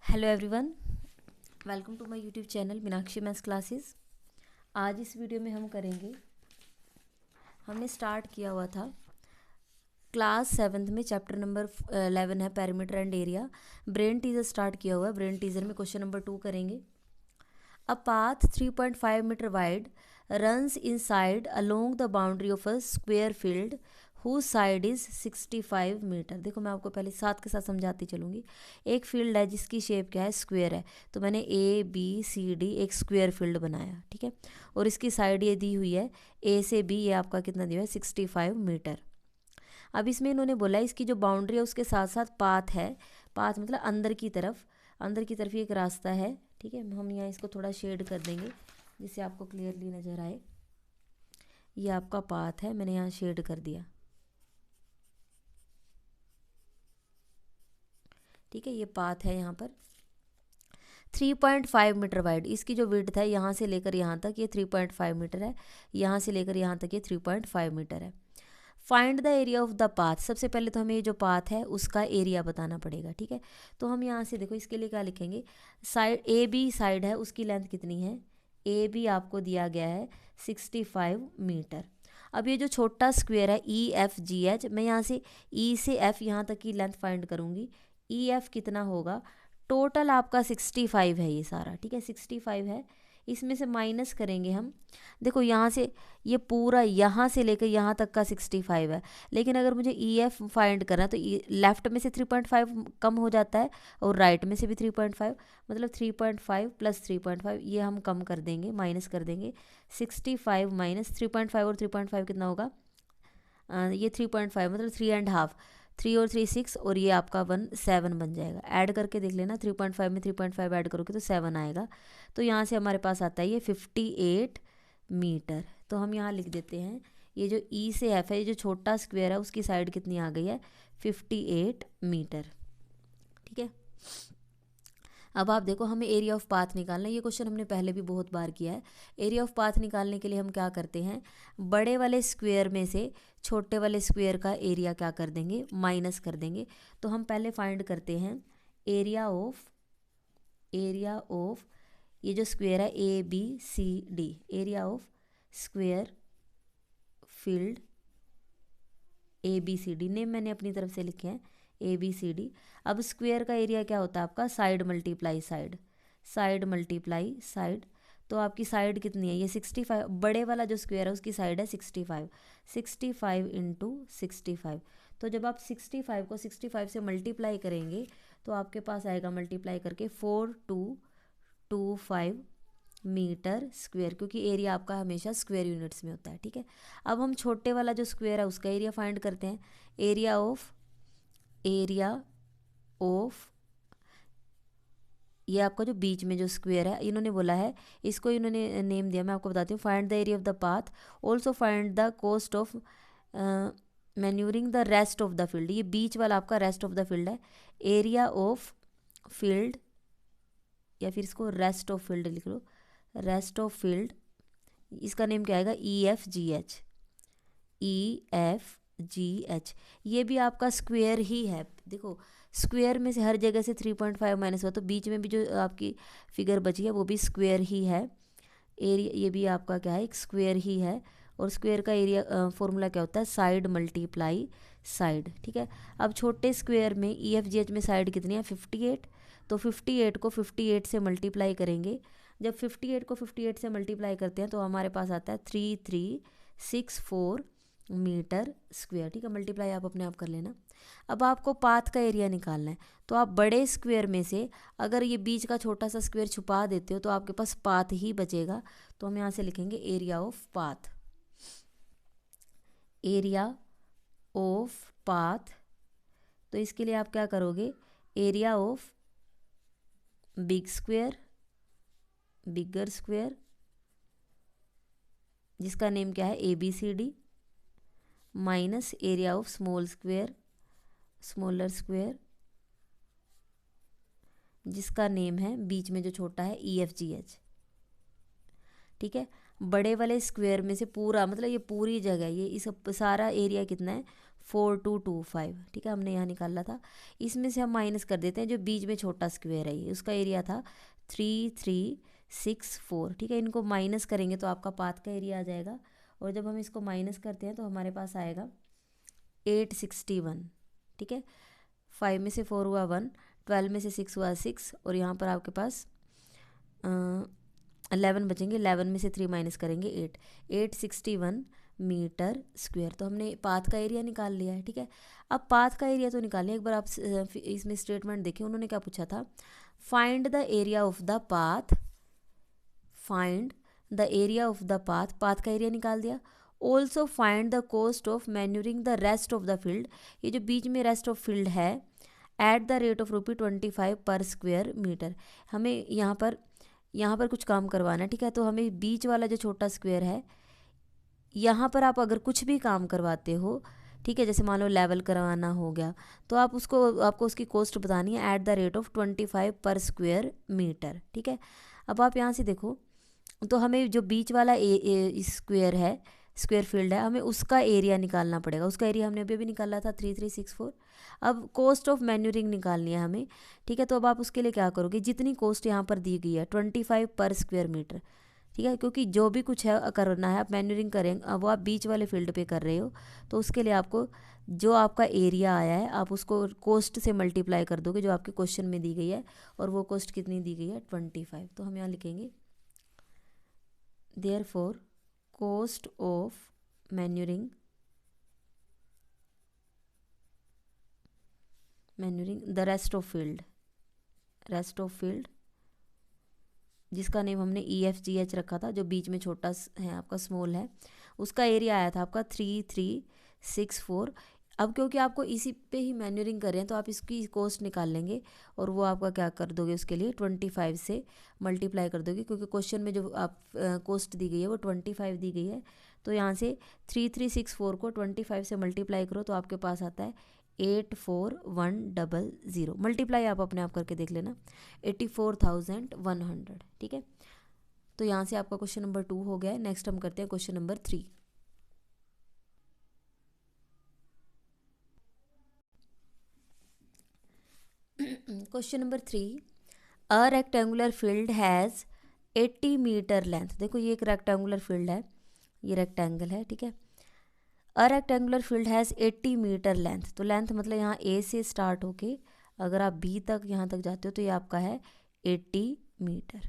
Hello everyone, welcome to my YouTube channel Meenakshi maths classes. आज इस video में हम करेंगे, हमने स्टार्ट किया हुआ था क्लास 7 में चैप्टर नंबर 11 है perimeter and area. Brain teaser start किया हुआ है। ब्रेन टीजर में क्वेश्चन नंबर 2 करेंगे। A path 3.5 metre wide runs inside along the boundary of a square field whose side is 65 metre. देखो मैं आपको पहले साथ के साथ समझाती चलूँगी। एक फील्ड है जिसकी शेप क्या है, स्क्वायर है। तो मैंने ए बी सी डी एक स्क्वायर फील्ड बनाया, ठीक है। और इसकी साइड ये दी हुई है ए से बी, ये आपका कितना दिया है 65 मीटर। अब इसमें इन्होंने बोला इसकी जो बाउंड्री है उसके साथ साथ पाथ है। पाथ मतलब अंदर की तरफ ही एक रास्ता है, ठीक है। हम यहाँ इसको थोड़ा शेड कर देंगे जिससे आपको क्लियरली नज़र आए। ये आपका पाथ है, मैंने यहाँ शेड कर दिया, ठीक है। ये पाथ है यहाँ पर 3.5 मीटर वाइड। इसकी जो विड्थ है यहाँ से लेकर यहाँ तक ये 3.5 मीटर है, यहाँ से लेकर यहाँ तक ये 3.5 मीटर है। Find the area of the path. सबसे पहले तो हमें ये जो पाथ है उसका एरिया बताना पड़ेगा, ठीक है। तो हम यहाँ से देखो इसके लिए क्या लिखेंगे, साइड ए बी साइड है उसकी लेंथ कितनी है, ए बी आपको दिया गया है 65 मीटर। अब ये जो छोटा स्क्वायर है ई एफ जी एच, मैं यहाँ से ई से एफ यहाँ तक की लेंथ फाइंड करूँगी। ई एफ कितना होगा, टोटल आपका 65 है ये सारा, ठीक है। 65 है, इसमें से माइनस करेंगे हम। देखो यहाँ से ये पूरा यहाँ से लेकर यहाँ तक का 65 है, लेकिन अगर मुझे ई एफ फाइंड करना है तो लेफ्ट में से 3.5 कम हो जाता है और राइट में से भी 3.5, मतलब 3.5 प्लस 3.5 ये हम कम कर देंगे, माइनस कर देंगे। 65 माइनस 3.5 और 3.5 कितना होगा, ये 3.5 मतलब 3.5, 3 और 3 6 और ये आपका 1 7 बन जाएगा। ऐड करके देख लेना, 3.5 में 3.5 ऐड करोगे तो 7 आएगा। तो यहाँ से हमारे पास आता है ये 58 मीटर। तो हम यहाँ लिख देते हैं ये जो ई से एफ है, ये जो छोटा स्क्वायर है उसकी साइड कितनी आ गई है 58 मीटर, ठीक है। अब आप देखो हमें एरिया ऑफ पाथ निकालना है। ये क्वेश्चन हमने पहले भी बहुत बार किया है। एरिया ऑफ पाथ निकालने के लिए हम क्या करते हैं, बड़े वाले स्क्वायर में से छोटे वाले स्क्वायर का एरिया क्या कर देंगे, माइनस कर देंगे। तो हम पहले फाइंड करते हैं एरिया ऑफ ये जो स्क्वायर है A B C D, area of square field A B C D, name मैंने अपनी तरफ से लिखे हैं ए बी सी डी। अब स्क्वायर का एरिया क्या होता है आपका, side multiply side, side multiply side. तो आपकी साइड कितनी है, ये 65, बड़े वाला जो स्क्वायर है उसकी साइड है 65, 65 इंटू 65। तो जब आप 65 को 65 से मल्टीप्लाई करेंगे तो आपके पास आएगा मल्टीप्लाई करके 4225 मीटर स्क्वायर, क्योंकि एरिया आपका हमेशा स्क्वायर यूनिट्स में होता है, ठीक है। अब हम छोटे वाला जो स्क्वायर है उसका एरिया फाइंड करते हैं। एरिया ऑफ ये आपका जो बीच में जो स्क्वायर है, इन्होंने बोला है, इसको इन्होंने नेम दिया, मैं आपको बताती हूँ। Find the area of the path, also find the cost of manuring the rest of the field. ये बीच वाला आपका रेस्ट ऑफ द फील्ड है। एरिया ऑफ फील्ड या फिर इसको रेस्ट ऑफ फील्ड लिख लो, रेस्ट ऑफ फील्ड, इसका नेम क्या आएगा E F G H, E F G H. ये भी आपका स्क्वायर ही है। देखो स्क्वायर में से हर जगह से 3.5 माइनस हुआ तो बीच में भी जो आपकी फिगर बची है वो भी स्क्वायर ही है। एरिया ये भी आपका क्या है, एक स्क्वायर ही है। और स्क्वायर का एरिया फॉर्मूला क्या होता है, साइड मल्टीप्लाई साइड, ठीक है। अब छोटे स्क्वायर में ई एफ जी एच में साइड कितनी है 58, तो 58 को 58 से मल्टीप्लाई करेंगे। जब 58 को 58 से मल्टीप्लाई करते हैं तो हमारे पास आता है 3364 मीटर स्क्वायर, ठीक है। मल्टीप्लाई आप अपने आप कर लेना। अब आपको पाथ का एरिया निकालना है, तो आप बड़े स्क्वायर में से अगर ये बीच का छोटा सा स्क्वायर छुपा देते हो तो आपके पास पाथ ही बचेगा। तो हम यहाँ से लिखेंगे area of path, area of path. तो इसके लिए आप क्या करोगे, area of big square, bigger square, जिसका नेम क्या है A B C D, minus area of small square, smaller square, जिसका नेम है बीच में जो छोटा है ई एफ जी एच, ठीक है। बड़े वाले स्क्वायर में से पूरा, मतलब ये पूरी जगह, ये इस सारा एरिया कितना है 4225, ठीक है, हमने यहाँ निकाला था। इसमें से हम माइनस कर देते हैं जो बीच में छोटा स्क्वायर है, ये उसका एरिया था 3364, ठीक है। इनको माइनस करेंगे तो आपका पाथ का एरिया आ जाएगा, और जब हम इसको माइनस करते हैं तो हमारे पास आएगा 861, ठीक है। 5 में से 4 हुआ 1, 12 में से 6 हुआ 6, और यहाँ पर आपके पास 11 बचेंगे। 11 में से 3 माइनस करेंगे 861 मीटर स्क्वायर। तो हमने पाथ का एरिया निकाल लिया है, ठीक है। अब पाथ का एरिया तो निकाल लिया, एक बार आप इसमें स्टेटमेंट देखिए, उन्होंने क्या पूछा था, find the area of the path, find the area of the path, path का एरिया निकाल दिया। Also find the cost of manuring the rest of the field, ये जो बीच में रेस्ट ऑफ फील्ड है, एट द रेट ऑफ ₹25 पर square metre. हमें यहाँ पर कुछ काम करवाना है, ठीक है। तो हमें बीच वाला जो छोटा स्क्वायर है, यहाँ पर आप अगर कुछ भी काम करवाते हो, ठीक है, जैसे मान लो लेवल करवाना हो गया, तो आपको उसकी कॉस्ट बतानी है एट द रेट ऑफ 25 पर स्क्वायर मीटर, ठीक है। अब आप यहाँ से देखो, तो हमें जो बीच वाला स्क्वायर है, स्क्वायर फील्ड है, हमें उसका एरिया निकालना पड़ेगा। उसका एरिया हमने अभी निकाला था 3364। अब कॉस्ट ऑफ मैन्यूरिंग निकालनी है हमें, ठीक है। तो अब आप उसके लिए क्या करोगे, जितनी कॉस्ट यहाँ पर दी गई है 25 पर स्क्वायर मीटर, ठीक है, क्योंकि जो भी कुछ है करना है, आप मैन्यूरिंग करेंगे, अब वो आप बीच वाले फील्ड पे कर रहे हो, तो उसके लिए आपको जो आपका एरिया आया है आप उसको कॉस्ट से मल्टीप्लाई कर दोगे जो आपके क्वेश्चन में दी गई है, और वो कॉस्ट कितनी दी गई है 25। तो हम यहाँ लिखेंगे therefore cost of manuring the rest of field जिसका नेम हमने EFGH रखा था, जो बीच में छोटा है आपका स्मॉल है, उसका एरिया आया था आपका 3364। अब क्योंकि आपको इसी पे ही मैन्यूरिंग कर रहे हैं तो आप इसकी कॉस्ट निकाल लेंगे, और वो आपका क्या कर दोगे, उसके लिए 25 से मल्टीप्लाई कर दोगे, क्योंकि क्वेश्चन में जो आप कॉस्ट दी गई है वो 25 दी गई है। तो यहाँ से 3364 को 25 से मल्टीप्लाई करो तो आपके पास आता है 84100। मल्टीप्लाई आप अपने आप करके देख लेना, 84,100, ठीक है। तो यहाँ से आपका क्वेश्चन नंबर 2 हो गया है। नेक्स्ट हम करते हैं question number 3। Question number 3, a rectangular field has 80 metre length. देखो ये एक रेक्टेंगुलर फील्ड है, ये रेक्टेंगल है, ठीक है। A rectangular field has 80 metre length, तो लेंथ मतलब यहाँ ए से स्टार्ट होके अगर आप बी तक यहाँ तक जाते हो तो ये आपका है 80 मीटर,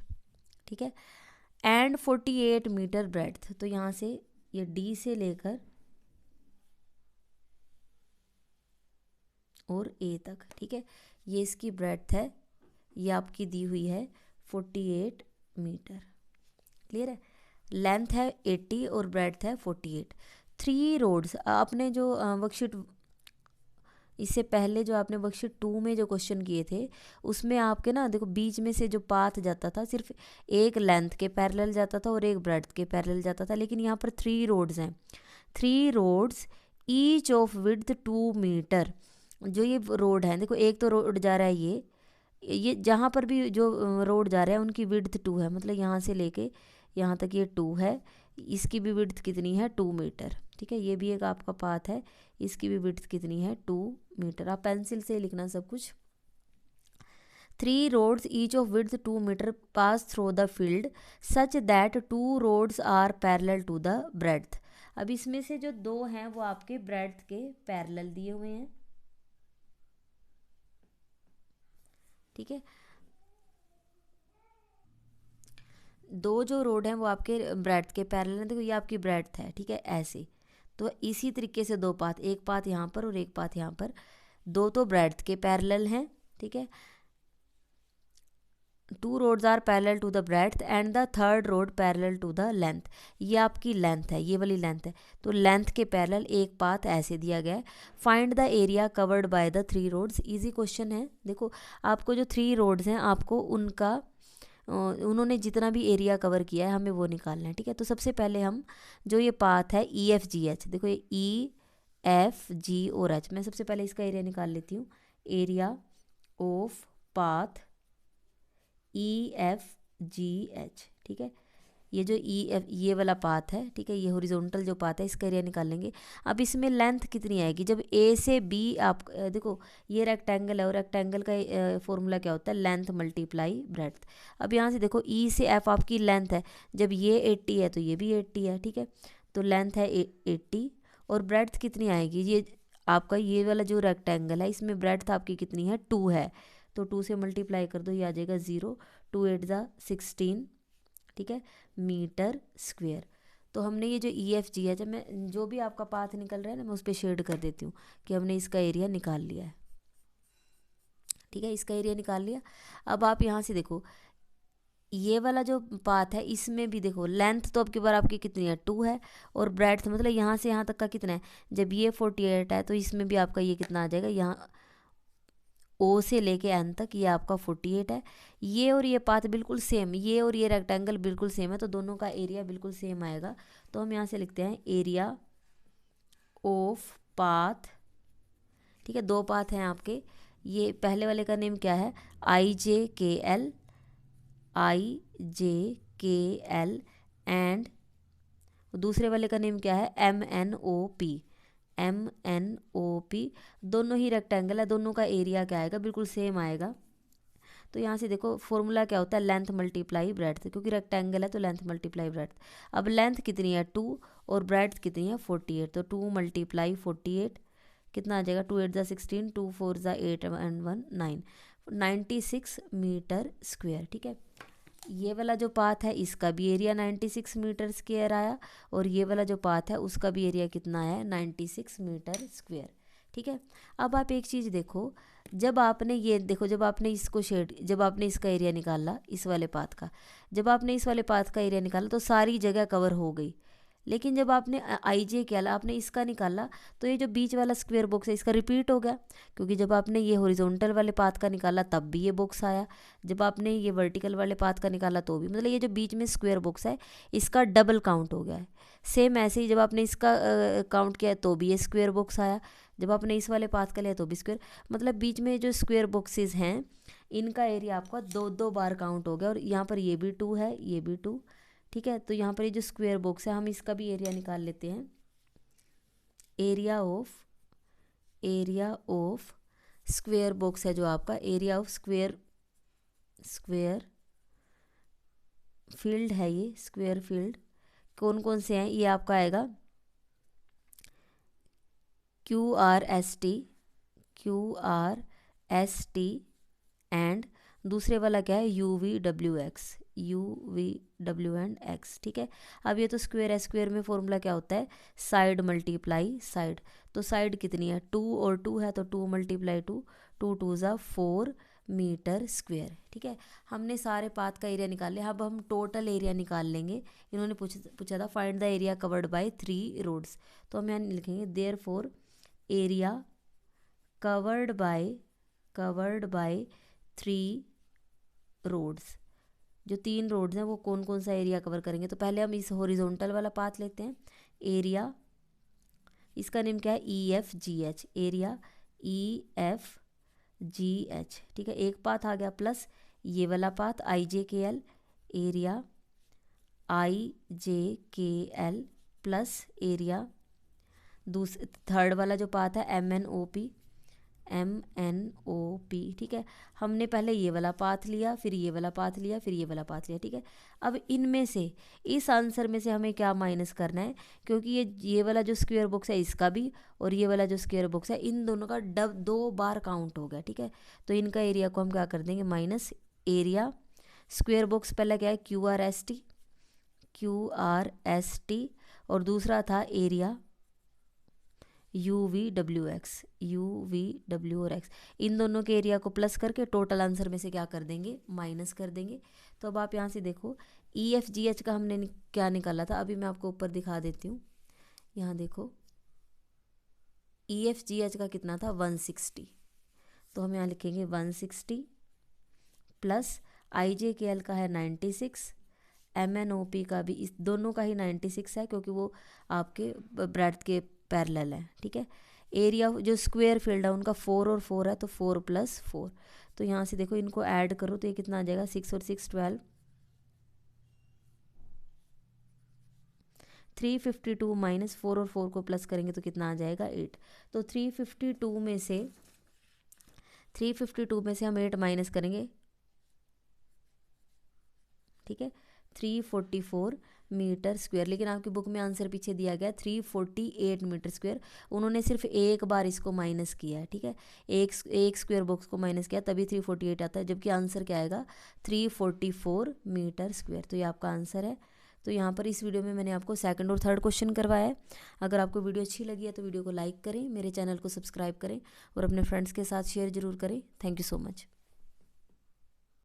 ठीक है। एंड 48 मीटर ब्रेड्थ, तो यहाँ से ये डी से लेकर और ए तक, ठीक है, ये इसकी ब्रेड्थ है, ये आपकी दी हुई है 48 मीटर, क्लियर है। लेंथ है 80 और ब्रेड्थ है 48। 3 रोड्स, आपने जो वर्कशीट इससे पहले जो आपने वर्कशीट 2 में जो क्वेश्चन किए थे उसमें आपके ना देखो बीच में से जो पाथ जाता था सिर्फ एक लेंथ के पैरेलल जाता था और एक ब्रेड्थ के पैरेलल जाता था, लेकिन यहाँ पर 3 रोड्स हैं, 3 roads each of width 2 metre. जो ये रोड है, देखो एक तो रोड जा रहा है, ये जहाँ पर भी जो रोड जा रहा है उनकी विड्थ 2 है, मतलब यहाँ से लेके यहाँ तक ये 2 है, इसकी भी विड्थ कितनी है 2 मीटर, ठीक है। ये भी एक आपका पाथ है, इसकी भी विड्थ कितनी है 2 मीटर। आप पेंसिल से लिखना सब कुछ। 3 roads each of width 2 meter pass through the field such that 2 roads are parallel to the breadth। अब इसमें से जो 2 हैं वो आपके ब्रेड्थ के पैरेलल दिए हुए हैं, ठीक है। 2 जो रोड हैं वो आपके ब्रेड्थ के पैरेलल हैं, देखो ये आपकी ब्रेड्थ है, ठीक है, ऐसे। तो इसी तरीके से 2 पाथ, एक पाथ यहाँ पर और एक पाथ यहाँ पर, 2 तो ब्रेड्थ के पैरेलल हैं, ठीक है। 2 roads are parallel to the breadth and the third road parallel to the length। ये आपकी लेंथ है, ये वाली लेंथ है, तो लेंथ के पैरेलल एक पाथ ऐसे दिया गया है। Find the area covered by the 3 roads। Easy question है, देखो आपको जो 3 roads हैं आपको उनका उन्होंने जितना भी एरिया कवर किया है हमें वो निकालना है, ठीक है। तो सबसे पहले हम जो ये पाथ है EFGH, देखो ये EFG और H, मैं सबसे पहले इसका एरिया निकाल लेती हूँ। एरिया ऑफ पाथ EFGH, ठीक है। ये जो ई एफ ये वाला पाथ है, ठीक है, ये हॉरिजॉन्टल जो पाथ है इसका एरिया निकाल लेंगे। अब इसमें लेंथ कितनी आएगी, जब ए से बी आप देखो ये रेक्टेंगल है और रेक्टेंगल का फॉर्मूला क्या होता है, लेंथ मल्टीप्लाई ब्रेड्थ। अब यहाँ से देखो ई से एफ आपकी लेंथ है, जब ये 80 है तो ये भी 80 है, ठीक है, तो लेंथ है 80 और ब्रेड्थ कितनी आएगी, ये आपका ये वाला जो रेक्टेंगल है इसमें ब्रेड्थ आपकी कितनी है 2 है, तो 2 से मल्टीप्लाई कर दो, ये आ जाएगा 0, 2 8 ज़ा 16, ठीक है, मीटर स्क्वेयर। तो हमने ये जो ई एफ जी है, जब मैं जो भी आपका पाथ निकल रहा है ना मैं उस पर शेड कर देती हूँ कि हमने इसका एरिया निकाल लिया है, ठीक है, इसका एरिया निकाल लिया। अब आप यहाँ से देखो ये वाला जो पाथ है इसमें भी देखो लेंथ तो अब की बार आपकी कितनी है 2 है और ब्रेड्थ मतलब यहाँ से यहाँ तक का कितना है, जब ये 48 है तो इसमें भी आपका ये कितना आ जाएगा, यहाँ ओ से लेके एन तक ये आपका 48 है। ये और ये पाथ बिल्कुल सेम, ये और ये रेक्टेंगल बिल्कुल सेम है, तो दोनों का एरिया बिल्कुल सेम आएगा। तो हम यहाँ से लिखते हैं एरिया ऑफ पाथ, ठीक है, 2 पाथ हैं आपके, ये पहले वाले का नेम क्या है IJKL एंड दूसरे वाले का नेम क्या है MNOP। दोनों ही रेक्टेंगल है, दोनों का एरिया क्या आएगा, बिल्कुल सेम आएगा। तो यहाँ से देखो फॉर्मूला क्या होता है, लेंथ मल्टीप्लाई ब्रेड्थ, क्योंकि रेक्टेंगल है तो लेंथ मल्टीप्लाई ब्रेड्थ। अब लेंथ कितनी है 2 और ब्रेड्थ कितनी है 48, तो 2 मल्टीप्लाई 48 कितना आ जाएगा, 2 8 ज़ा 16, 2 4 ज़ा 8 एंड 1 9, 96 मीटर स्क्वेयर, ठीक है। ये वाला जो पाथ है इसका भी एरिया 96 मीटर स्क्वायर आया और ये वाला जो पाथ है उसका भी एरिया कितना है 96 मीटर स्क्वायर, ठीक है। अब आप एक चीज़ देखो, जब आपने ये देखो, जब आपने इसको जब आपने इसका एरिया निकाला इस वाले पाथ का, जब आपने इस वाले पाथ का एरिया निकाला तो सारी जगह कवर हो गई, लेकिन जब आपने IJ क्या आपने इसका निकाला तो ये जो बीच वाला स्क्वायर बॉक्स है इसका रिपीट हो गया, क्योंकि जब आपने ये हॉरिजॉन्टल वाले पाथ का निकाला तब भी ये बॉक्स आया, जब आपने ये वर्टिकल वाले पाथ का निकाला तो भी, मतलब ये जो बीच में स्क्वायर बॉक्स है इसका डबल काउंट हो गया है। सेम ऐसे ही जब आपने इसका काउंट किया तो भी ये स्क्वायर बॉक्स आया, जब आपने इस वाले पाथ का लिया तो भी स्क्वायर, मतलब बीच में जो स्क्वायर बॉक्सेस हैं इनका एरिया आपका 2 बार काउंट हो गया। और यहाँ पर ये भी 2 है, ये भी 2, ठीक है। तो यहाँ पर ये जो स्क्वायर बॉक्स है हम इसका भी एरिया निकाल लेते हैं, एरिया ऑफ स्क्वायर बॉक्स है जो आपका एरिया ऑफ स्क्वायर फील्ड है, ये स्क्वायर फील्ड कौन कौन से हैं, ये आपका आएगा QRST एंड दूसरे वाला क्या है UV एंड X, ठीक है। अब ये तो स्क्वायर है, स्क्वायर में फॉर्मूला क्या होता है साइड मल्टीप्लाई साइड, तो साइड कितनी है 2 और 2 है तो 2 मल्टीप्लाई 2, 2 2 ज़ा 4 मीटर स्क्वायर, ठीक है। हमने सारे पाथ का एरिया निकाल लिया, अब हम टोटल एरिया निकाल लेंगे। इन्होंने पूछा था find the area covered by 3 roads, तो हम यहाँ लिखेंगे therefore area covered by 3 roads, जो 3 रोड्स हैं वो कौन कौन सा एरिया कवर करेंगे। तो पहले हम इस हॉरिजॉन्टल वाला पाथ लेते हैं, एरिया इसका नेम क्या है EFGH, एरिया EFGH, ठीक है, एक पाथ आ गया, प्लस ये वाला path IJKL, area IJKL plus area third वाला जो पाथ है MNOP, ठीक है। हमने पहले ये वाला पाथ लिया, फिर ये वाला पाथ लिया, फिर ये वाला पाथ लिया, ठीक है। अब इनमें से इस आंसर में से हमें क्या माइनस करना है, क्योंकि ये वाला जो स्क्वायर बॉक्स है इसका भी और ये वाला जो स्क्वायर बॉक्स है इन दोनों का 2 बार काउंट हो गया, ठीक है। तो इनका एरिया को हम क्या कर देंगे माइनस एरिया, स्क्वायर बॉक्स पहला क्या है QRST और दूसरा था एरिया UVWX और X, इन दोनों के एरिया को प्लस करके टोटल आंसर में से क्या कर देंगे माइनस कर देंगे। तो अब आप यहाँ से देखो EFGH का हमने क्या निकाला था, अभी मैं आपको ऊपर दिखा देती हूँ। यहाँ देखो EFGH का कितना था 160, तो हम यहाँ लिखेंगे 160 प्लस IJKL का है 96, MNOP का भी इस दोनों का ही 96 है क्योंकि वो आपके ब्रेड्थ के पैरेलल है, ठीक है। एरिया जो स्क्वायर फील्ड है उनका 4 और 4 है तो 4 + 4, तो यहाँ से देखो इनको ऐड करो तो ये कितना आ जाएगा 6 और 6 12, 352 माइनस 4 और 4 को प्लस करेंगे तो कितना आ जाएगा 8। तो 352 में से हम 8 माइनस करेंगे, ठीक है, 344 मीटर स्क्वायर। लेकिन आपकी बुक में आंसर पीछे दिया गया 348 मीटर स्क्वायर। उन्होंने सिर्फ एक बार इसको माइनस किया है, ठीक है, एक स्क्वायर बॉक्स को माइनस किया तभी 348 आता है, जबकि आंसर क्या आएगा 344 मीटर स्क्वायर। तो ये आपका आंसर है। तो यहाँ पर इस वीडियो में मैंने आपको सेकंड और थर्ड क्वेश्चन करवाया है। अगर आपको वीडियो अच्छी लगी है तो वीडियो को लाइक करें, मेरे चैनल को सब्सक्राइब करें और अपने फ्रेंड्स के साथ शेयर जरूर करें। Thank you so much.